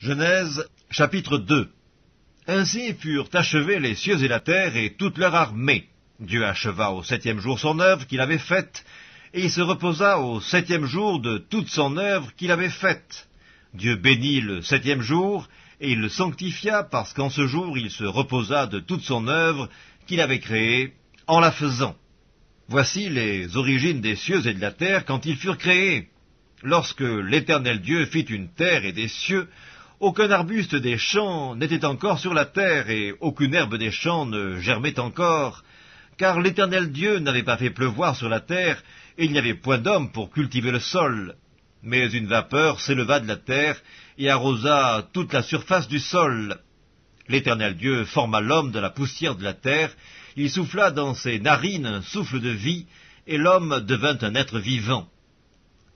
Genèse, chapitre 2. Ainsi furent achevés les cieux et la terre et toute leur armée. Dieu acheva au 7e jour son œuvre qu'il avait faite, et il se reposa au 7e jour de toute son œuvre qu'il avait faite. Dieu bénit le 7e jour, et il le sanctifia, parce qu'en ce jour il se reposa de toute son œuvre qu'il avait créée, en la faisant. Voici les origines des cieux et de la terre quand ils furent créés. Lorsque l'Éternel Dieu fit une terre et des cieux, aucun arbuste des champs n'était encore sur la terre, et aucune herbe des champs ne germait encore, car l'Éternel Dieu n'avait pas fait pleuvoir sur la terre, et il n'y avait point d'homme pour cultiver le sol. Mais une vapeur s'éleva de la terre, et arrosa toute la surface du sol. L'Éternel Dieu forma l'homme de la poussière de la terre, il souffla dans ses narines un souffle de vie, et l'homme devint un être vivant.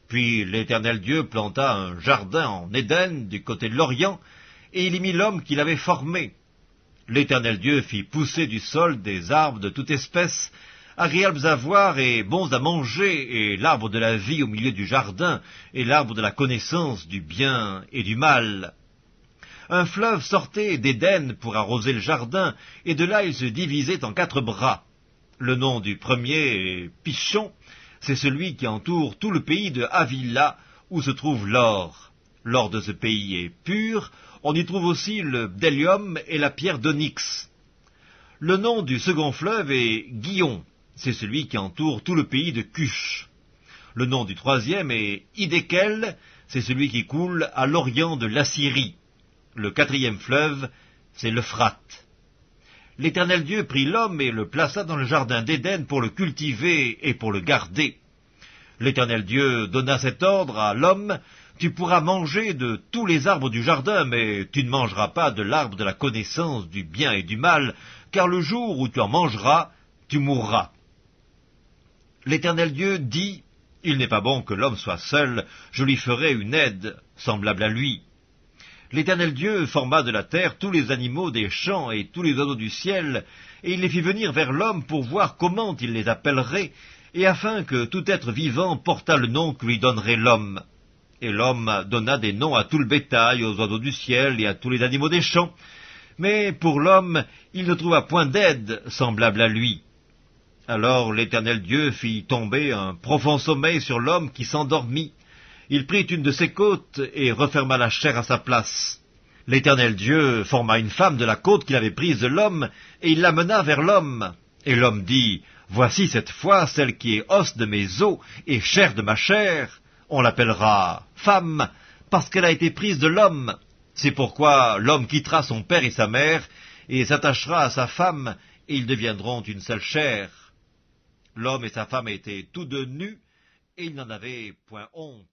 Puis l'Éternel Dieu planta un jardin en Éden, du côté de l'Orient, et il y mit l'homme qu'il avait formé. L'Éternel Dieu fit pousser du sol des arbres de toute espèce, agréables à voir et bons à manger, et l'arbre de la vie au milieu du jardin, et l'arbre de la connaissance du bien et du mal. Un fleuve sortait d'Éden pour arroser le jardin, et de là il se divisait en 4 bras. Le nom du premier est Pishon. C'est celui qui entoure tout le pays de Havila, où se trouve l'or. L'or de ce pays est pur, on y trouve aussi le bdellium et la pierre d'onyx. Le nom du second fleuve est Gihon, c'est celui qui entoure tout le pays de Cush. Le nom du troisième est Hiddekel, c'est celui qui coule à l'orient de l'Assyrie. Le 4e fleuve, c'est l'Euphrate. L'Éternel Dieu prit l'homme et le plaça dans le jardin d'Éden pour le cultiver et pour le garder. L'Éternel Dieu donna cet ordre à l'homme: tu pourras manger de tous les arbres du jardin, mais tu ne mangeras pas de l'arbre de la connaissance du bien et du mal, car le jour où tu en mangeras, tu mourras. L'Éternel Dieu dit: il n'est pas bon que l'homme soit seul, je lui ferai une aide semblable à lui. L'Éternel Dieu forma de la terre tous les animaux des champs et tous les oiseaux du ciel, et il les fit venir vers l'homme pour voir comment il les appellerait, et afin que tout être vivant portât le nom que lui donnerait l'homme. Et l'homme donna des noms à tout le bétail, aux oiseaux du ciel et à tous les animaux des champs. Mais pour l'homme, il ne trouva point d'aide semblable à lui. Alors l'Éternel Dieu fit tomber un profond sommeil sur l'homme qui s'endormit. Il prit une de ses côtes et referma la chair à sa place. L'Éternel Dieu forma une femme de la côte qu'il avait prise de l'homme, et il l'amena vers l'homme. Et l'homme dit: voici cette fois celle qui est os de mes os et chair de ma chair. On l'appellera femme, parce qu'elle a été prise de l'homme. C'est pourquoi l'homme quittera son père et sa mère, et s'attachera à sa femme, et ils deviendront une seule chair. L'homme et sa femme étaient tous deux nus, et ils n'en avaient point honte.